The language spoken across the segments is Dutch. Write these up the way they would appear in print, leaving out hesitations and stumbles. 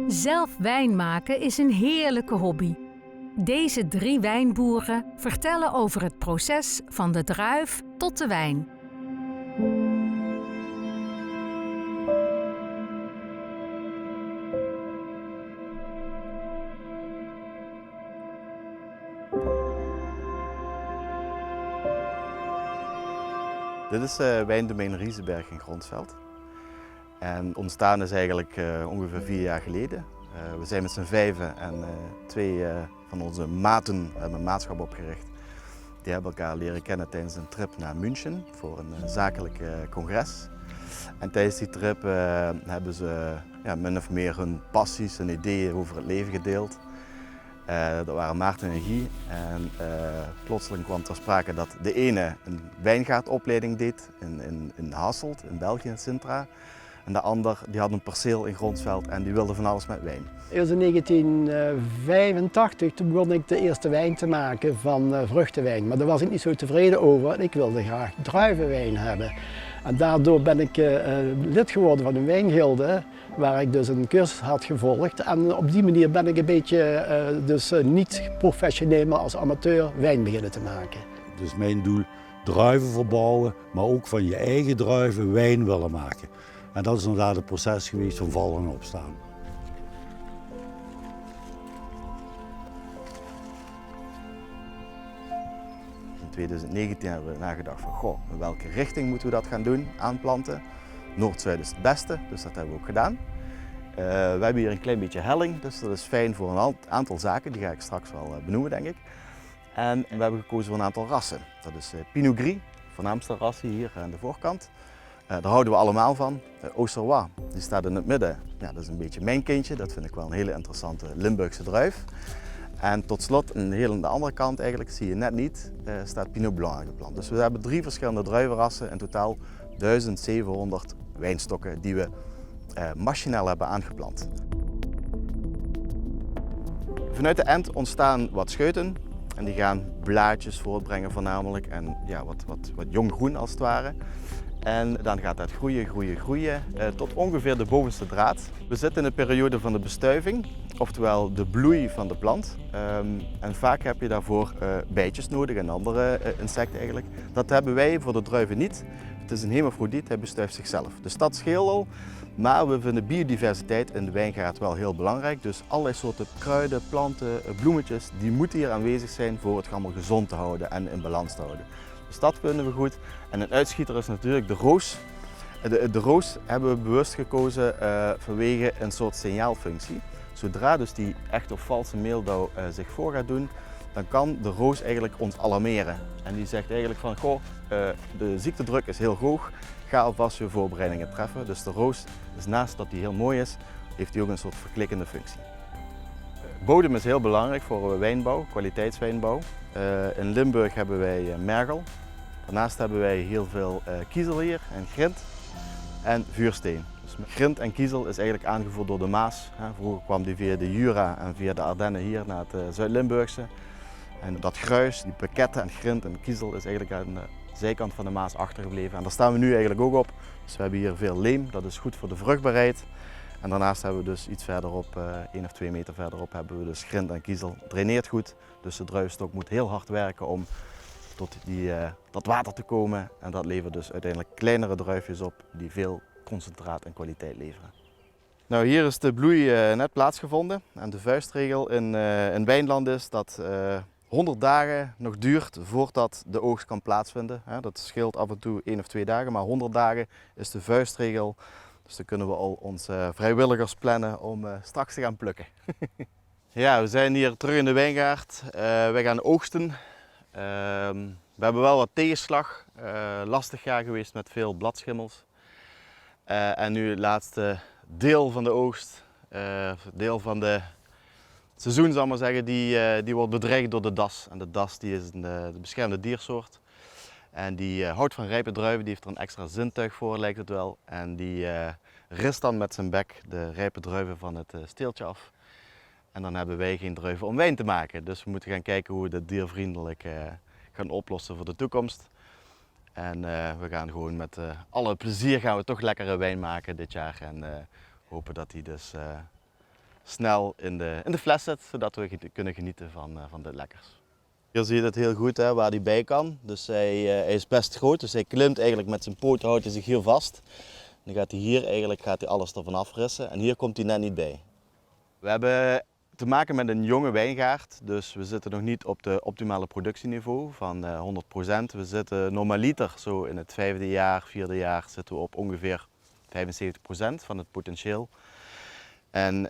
Zelf wijn maken is een heerlijke hobby. Deze 3 wijnboeren vertellen over het proces van de druif tot de wijn. Dit is Wijndomein Riezenberg in Gronsveld. En ontstaan is eigenlijk ongeveer 4 jaar geleden. We zijn met z'n 5 en 2 van onze maten hebben een maatschap opgericht. Die hebben elkaar leren kennen tijdens een trip naar München voor een zakelijk congres. En tijdens die trip hebben ze min of meer hun passies, hun ideeën over het leven gedeeld. Dat waren Maarten en Guy en plotseling kwam ter sprake dat de ene een wijngaardopleiding deed in Hasselt, in België, in Sintra. En de ander die had een perceel in Gronsveld en die wilde van alles met wijn. Eerst in 1985 toen begon ik de eerste wijn te maken van vruchtenwijn. Maar daar was ik niet zo tevreden over. Ik wilde graag druivenwijn hebben. En daardoor ben ik lid geworden van een wijngilde, waar ik dus een cursus had gevolgd. En op die manier ben ik een beetje niet professioneel, maar als amateur wijn beginnen te maken. Dus mijn doel, druiven verbouwen, maar ook van je eigen druiven wijn willen maken. En dat is inderdaad het proces geweest van vallen en opstaan. In 2019 hebben we nagedacht van, in welke richting moeten we dat gaan doen, aanplanten. Noord-Zuid is het beste, dus dat hebben we ook gedaan. We hebben hier een klein beetje helling, dus dat is fijn voor een aantal zaken, die ga ik straks wel benoemen denk ik. En we hebben gekozen voor een aantal rassen. Dat is Pinot Gris, voornaamste ras hier aan de voorkant. Daar houden we allemaal van. Auxerrois, die staat in het midden. Ja, dat is een beetje mijn kindje, dat vind ik wel een hele interessante Limburgse druif. En tot slot, een heel aan de andere kant eigenlijk, zie je net niet, staat Pinot Blanc aangeplant. Dus we hebben 3 verschillende druivenrassen, in totaal 1700 wijnstokken die we machinaal hebben aangeplant. Vanuit de ent ontstaan wat scheuten en die gaan blaadjes voortbrengen voornamelijk en ja, wat jong groen als het ware. En dan gaat dat groeien tot ongeveer de bovenste draad. We zitten in de periode van de bestuiving, oftewel de bloei van de plant. En vaak heb je daarvoor bijtjes nodig en andere insecten eigenlijk. Dat hebben wij voor de druiven niet. Het is een hermafrodiet, hij bestuift zichzelf. Dus dat scheelt al, maar we vinden biodiversiteit in de wijngaard wel heel belangrijk. Dus allerlei soorten kruiden, planten, bloemetjes, die moeten hier aanwezig zijn voor het allemaal gezond te houden en in balans te houden. Dus dat vinden we goed. En een uitschieter is natuurlijk de roos. De roos hebben we bewust gekozen vanwege een soort signaalfunctie. Zodra dus die echt of valse meeldauw zich voor gaat doen, dan kan de roos eigenlijk ons alarmeren. En die zegt eigenlijk van, de ziektedruk is heel hoog, ga alvast je voorbereidingen treffen. Dus de roos is naast dat die heel mooi is, heeft die ook een soort verklikkende functie. Bodem is heel belangrijk voor wijnbouw, kwaliteitswijnbouw. In Limburg hebben wij mergel. Daarnaast hebben wij heel veel kiezel hier en grind en vuursteen. Dus grind en kiezel is eigenlijk aangevoerd door de Maas. Vroeger kwam die via de Jura en via de Ardennen hier naar het Zuid-Limburgse. En dat gruis, die pakketten en grind en kiezel is eigenlijk aan de zijkant van de Maas achtergebleven. En daar staan we nu eigenlijk ook op. Dus we hebben hier veel leem, dat is goed voor de vruchtbaarheid. En daarnaast hebben we dus iets verderop, 1 of 2 meter verderop, hebben we dus grind en kiezel. Draineert goed, dus de druivenstok moet heel hard werken om tot dat water te komen. En dat levert dus uiteindelijk kleinere druifjes op die veel concentraat en kwaliteit leveren. Nou, hier is de bloei net plaatsgevonden. En de vuistregel in wijnland is dat 100 dagen nog duurt voordat de oogst kan plaatsvinden. Dat scheelt af en toe 1 of 2 dagen, maar 100 dagen is de vuistregel. Dus dan kunnen we al onze vrijwilligers plannen om straks te gaan plukken. Ja, we zijn hier terug in de wijngaard. We gaan oogsten. We hebben wel wat tegenslag. Lastig jaar geweest met veel bladschimmels. En nu het laatste deel van de oogst, deel van het seizoen zal ik maar zeggen, die wordt bedreigd door de das. En de das die is de beschermde diersoort. En die houdt van rijpe druiven, die heeft er een extra zintuig voor lijkt het wel. En die rist dan met zijn bek de rijpe druiven van het steeltje af. En dan hebben wij geen druiven om wijn te maken. Dus we moeten gaan kijken hoe we dat diervriendelijk gaan oplossen voor de toekomst. En we gaan gewoon met alle plezier gaan we toch lekkere wijn maken dit jaar. En hopen dat die dus snel in de fles zit, zodat we kunnen genieten van de lekkers. Hier zie je het heel goed hè, waar hij bij kan. Dus hij is best groot, dus hij klimt eigenlijk met zijn poten, houdt hij zich hier vast. Dan gaat hij hier eigenlijk alles ervan afrissen en hier komt hij net niet bij. We hebben te maken met een jonge wijngaard, dus we zitten nog niet op de optimale productieniveau van 100%. We zitten normaliter, zo in het 5e jaar, 4e jaar, zitten we op ongeveer 75% van het potentieel. En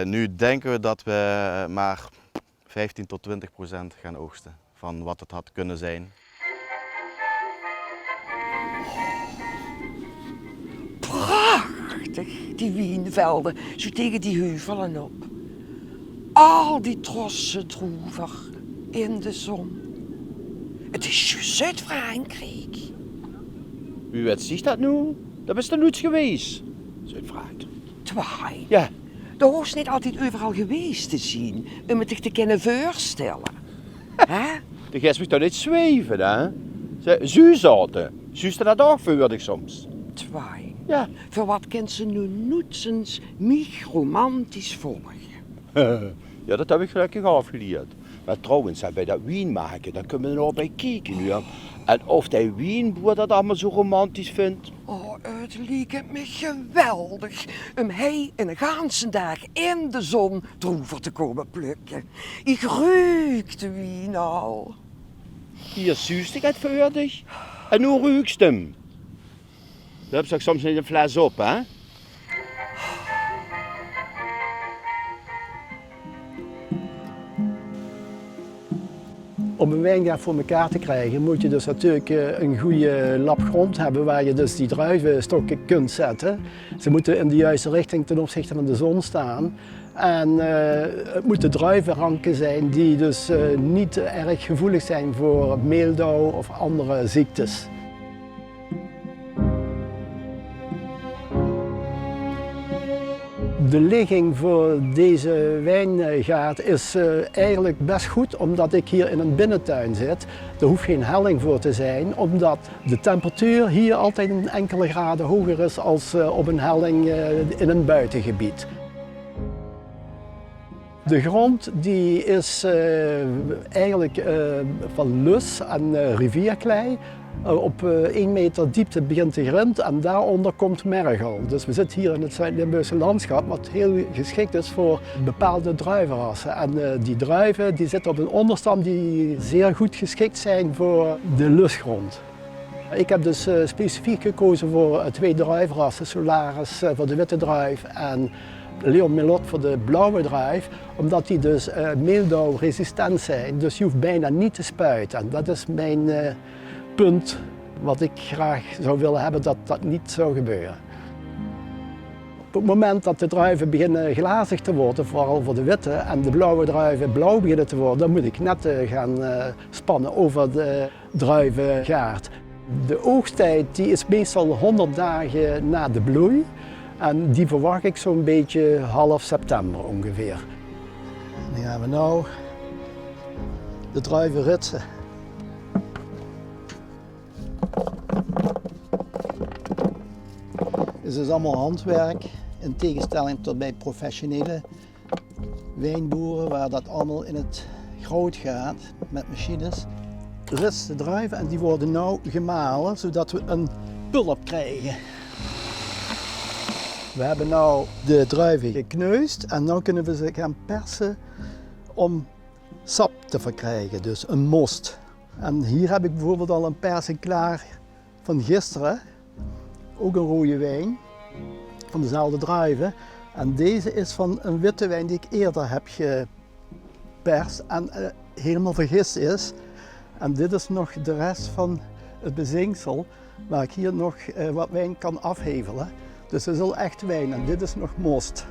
nu denken we dat we maar 15 tot 20% gaan oogsten van wat het had kunnen zijn. Prachtig, die wienvelden, zo tegen die heuvelen op. Al die trossen droever in de zon. Het is juist Zuid-Frankrijk. Wie weet zich dat nu? Dat is er nooit geweest. Zuid-Frankrijk. Twaai. Ja. De hoeft niet altijd overal geweest te zien, om het zich te kunnen voorstellen. Hè? Dan gaat me toch niet zweven, hè? Zuuzaten. Zuuste dat ook voor ik soms. Twaai. Ja. Voor wat kent ze nu noetsens mich romantisch volgen? Ja, dat heb ik gelukkig afgeleerd. Maar trouwens, bij dat wien maken, daar kunnen we er nog bij kijken nu. En of die wienboer dat allemaal zo romantisch vindt. Oh, het lijkt me geweldig om hij een ganse dag in de zon droever te komen plukken. Ik ruik de wien al. Hier zuust ik het voor dich. En hoe ruikst hem? Dat heb ik soms in een fles op, hè? Om een wijngaard voor elkaar te krijgen moet je dus natuurlijk een goede lap grond hebben waar je dus die druivenstokken kunt zetten. Ze moeten in de juiste richting ten opzichte van de zon staan. En het moeten druivenranken zijn die dus niet erg gevoelig zijn voor meeldauw of andere ziektes. De ligging voor deze wijngaard is eigenlijk best goed omdat ik hier in een binnentuin zit. Er hoeft geen helling voor te zijn omdat de temperatuur hier altijd een enkele graden hoger is als op een helling in een buitengebied. De grond die is eigenlijk van lus en rivierklei. Op 1 meter diepte begint de grind en daaronder komt mergel. Dus we zitten hier in het Zuid-Limburgse landschap wat heel geschikt is voor bepaalde druivenrassen. En die druiven die zitten op een onderstam die zeer goed geschikt zijn voor de lusgrond. Ik heb dus specifiek gekozen voor 2 druivenrassen, Solaris voor de witte druif en Leon Melot voor de blauwe druif, omdat die dus meeldauwresistent zijn. Dus je hoeft bijna niet te spuiten. En dat is mijn punt wat ik graag zou willen hebben dat dat niet zou gebeuren. Op het moment dat de druiven beginnen glazig te worden, vooral voor de witte, en de blauwe druiven blauw beginnen te worden, dan moet ik netten gaan spannen over de druivengaard. De oogsttijd die is meestal 100 dagen na de bloei en die verwacht ik zo'n beetje half september ongeveer. En dan gaan we nou de druiven ritsen. Het is allemaal handwerk, in tegenstelling tot bij professionele wijnboeren waar dat allemaal in het groot gaat met machines. Ritst de druiven en die worden nu gemalen zodat we een pulp krijgen. We hebben nu de druiven gekneusd en nu kunnen we ze gaan persen om sap te verkrijgen, dus een most. En hier heb ik bijvoorbeeld al een persing klaar van gisteren. Ook een rode wijn van dezelfde druiven. En deze is van een witte wijn die ik eerder heb geperst en helemaal vergist is. En dit is nog de rest van het bezinksel waar ik hier nog wat wijn kan afhevelen. Dus het is al echt wijn en dit is nog most.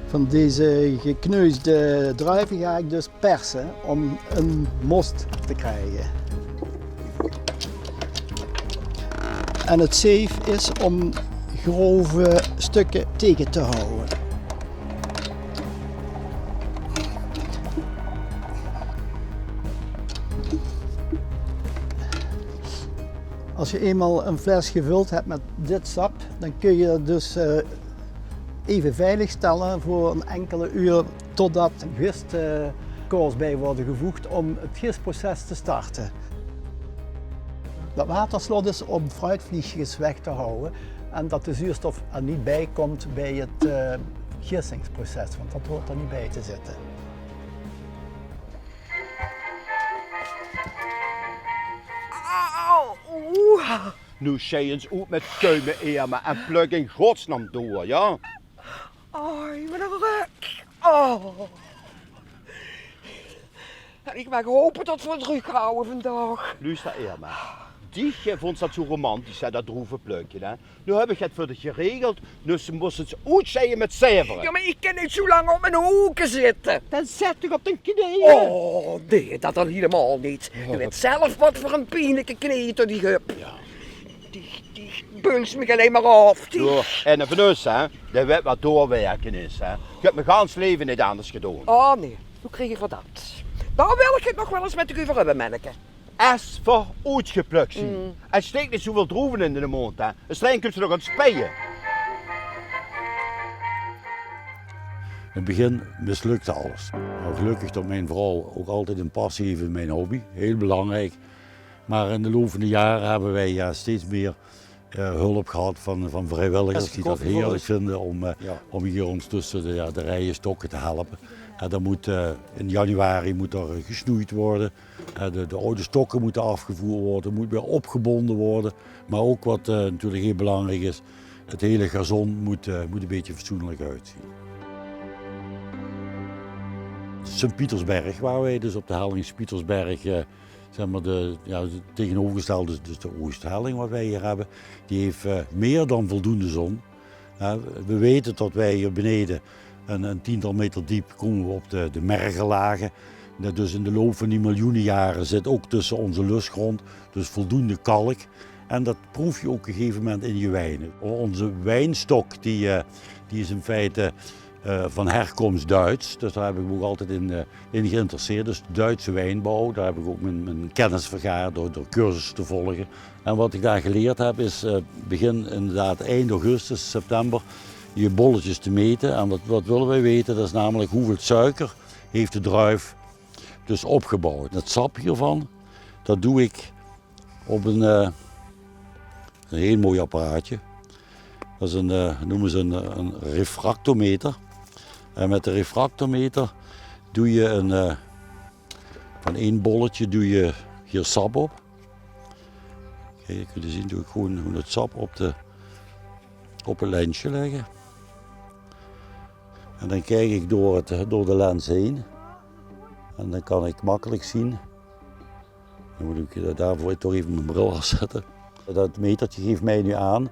Van deze gekneusde druiven ga ik dus persen om een most te krijgen. En het zeef is om grove stukken tegen te houden. Als je eenmaal een fles gevuld hebt met dit sap, dan kun je dus even veilig stellen voor een enkele uur totdat gistkorrels bij worden gevoegd om het gistproces te starten. Dat waterslot is om fruitvliegjes weg te houden en dat de zuurstof er niet bij komt bij het gistingsproces, want dat hoort er niet bij te zitten. Nu zij eens uit met kuimen Irma en pluk in godsnaam door, ja? Ai, wat een ruk. Oh. En ik mag hopen dat we het terughouden vandaag. Luister Irma, die vond dat zo romantisch, hè, dat droeve plukje. Hè? Nu heb ik het voor de geregeld, dus ze moesten het uitzetten met zeveren. Ja, maar ik kan niet zo lang op mijn hoeken zitten. Dan zet ik op de knieën. Oh, nee, dat dan helemaal niet. Je weet zelf wat voor een pijnlijke knieën door die heup. Ja. Die bunst me alleen maar af. En van ons, hè, dat weet wat doorwerken is. Hè. Je hebt mijn gans leven niet anders gedaan. Oh nee, hoe kreeg ik wat dat? Daar wil ik het nog wel eens met u over hebben, manneke. Als voor uitgeplukt zien. En steekt niet zoveel droeven in de mond. Hè. Een streng kunt ze nog aan het speien. In het begin mislukte alles. Nou, gelukkig dat mijn vrouw ook altijd een passie heeft in mijn hobby. Heel belangrijk. Maar in de loop van de jaren hebben wij steeds meer hulp gehad van vrijwilligers die dat heerlijk vinden om hier ons tussen de rijen stokken te helpen. Dan moet, in januari moet er gesnoeid worden, de oude stokken moeten afgevoerd worden, moet weer opgebonden worden. Maar ook wat natuurlijk heel belangrijk is, het hele gazon moet een beetje fatsoenlijk uitzien. Sint-Pietersberg, waar wij dus op de helling Sint-Pietersberg, zeg maar het tegenovergestelde, dus de Oosthelling wat wij hier hebben, die heeft meer dan voldoende zon. We weten dat wij hier beneden een 10-tal meter diep komen we op de mergellagen. Dus in de loop van die miljoenen jaren zit ook tussen onze lustgrond dus voldoende kalk. En dat proef je ook op een gegeven moment in je wijnen. Onze wijnstok die is in feite van herkomst Duits, dus daar heb ik me ook altijd in geïnteresseerd. Dus de Duitse wijnbouw, daar heb ik ook mijn kennis vergaard door cursussen te volgen. En wat ik daar geleerd heb is begin inderdaad eind augustus, september, je bolletjes te meten. En wat willen wij weten, dat is namelijk hoeveel suiker heeft de druif dus opgebouwd. Het sap hiervan, dat doe ik op een heel mooi apparaatje. Dat is noemen ze een refractometer. En met de refractometer doe je van één bolletje doe je hier sap op. Kijk, kun je zien, doe ik gewoon het sap op een lensje leggen. En dan kijk ik door de lens heen. En dan kan ik makkelijk zien. Dan moet ik daarvoor toch even mijn bril afzetten. Dat metertje geeft mij nu aan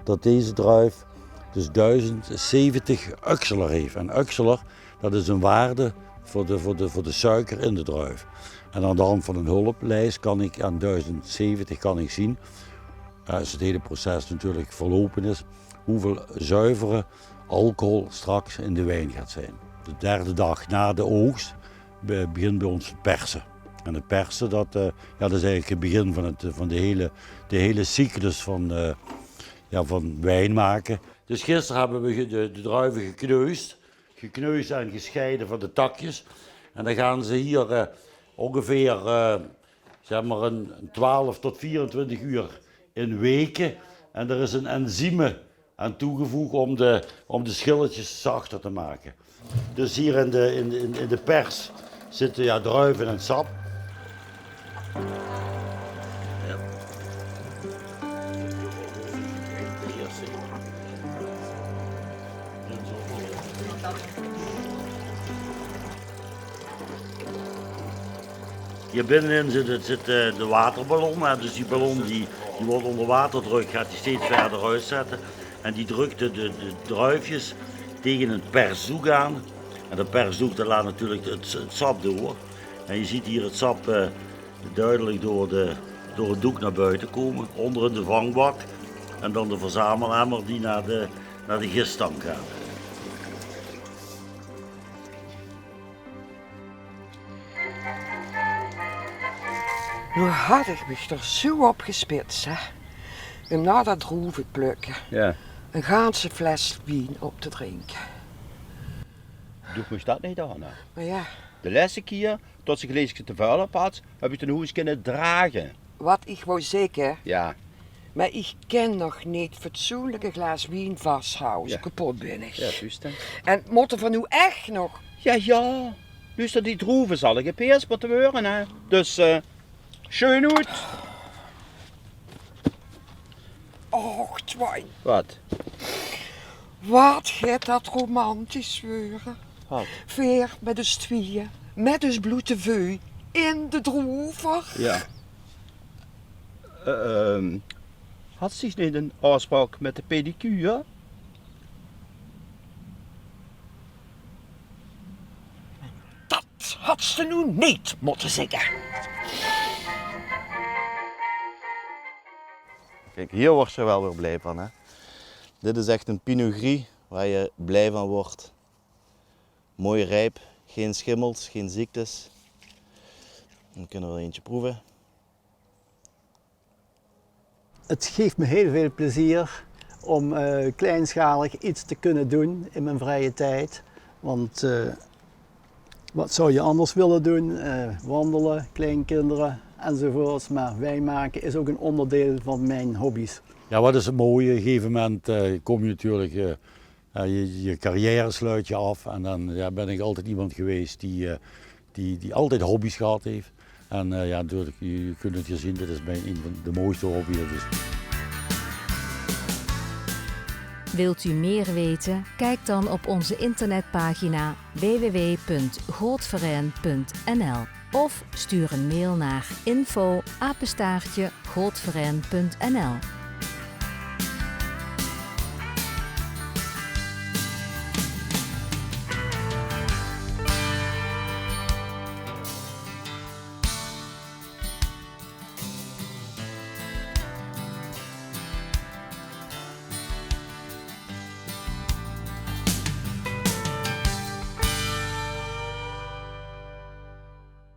dat deze druif dus 1070 Uxeler heeft. En Uxeler, dat is een waarde voor de suiker in de druif. En aan de hand van een hulplijst kan ik aan 1070 kan ik zien, als het hele proces natuurlijk verlopen is, hoeveel zuivere alcohol straks in de wijn gaat zijn. De derde dag na de oogst begint bij ons het persen. En het persen, dat is eigenlijk het begin van de hele cyclus van wijn maken. Dus gisteren hebben we de druiven gekneusd en gescheiden van de takjes. En dan gaan ze hier ongeveer zeg maar een 12 tot 24 uur in weken. En er is een enzyme aan toegevoegd om de schilletjes zachter te maken. Dus hier in de pers zitten druiven en sap. Hier binnenin zit de waterballon. Dus die ballon die wordt onder waterdruk, gaat die steeds verder uitzetten. En die drukt de druifjes tegen een persdoek aan. En dat persdoek dat laat natuurlijk het sap door. En je ziet hier het sap duidelijk door het doek naar buiten komen. Onder in de vangbak. En dan de verzamelemmer die naar de giststank gaat. Nu had ik me er zo op gespitst, hè. En na dat droevig plukken. Ja. een ganse fles wien op te drinken. Doe me dat niet aan. Hè. Maar ja, De laatste keer, tot ze gelezen te vuil op had, heb ik de hoes kunnen dragen. wat ik wou zeggen, Ja, maar ik ken nog niet fatsoenlijke glas wien vasthouden, Ja. kapot ben ik. ja, juist. Hè. En moeten van nu echt nog? Ja. Dus die droeven zal ik eerst moeten horen. Hè. Dus, schön uit. Och, Twijn, Wat? wat gaat dat romantisch worden. Wat? Veer met de tweeën, met dus bloed te veu, in de droever. Ja. Had ze niet een afspraak met de pedicure? Dat had ze nu niet moeten zeggen. Kijk, hier word je wel weer blij van. Hè? Dit is echt een Pinot Gris waar je blij van wordt. Mooi rijp, geen schimmels, geen ziektes. Dan kunnen we er eentje proeven. Het geeft me heel veel plezier om kleinschalig iets te kunnen doen in mijn vrije tijd. Want wat zou je anders willen doen? Wandelen, kleinkinderen enzovoorts. Maar wijn maken is ook een onderdeel van mijn hobby's. Ja, wat is het mooie? Op een gegeven moment kom je natuurlijk, je carrière sluit je af. En dan ben ik altijd iemand geweest die altijd hobby's gehad heeft. En ja, natuurlijk, je kunt het hier zien, dit is een van de mooiste hobby's. Dus. Wilt u meer weten? Kijk dan op onze internetpagina www.goldverein.nl of stuur een mail naar info@goldverein.nl.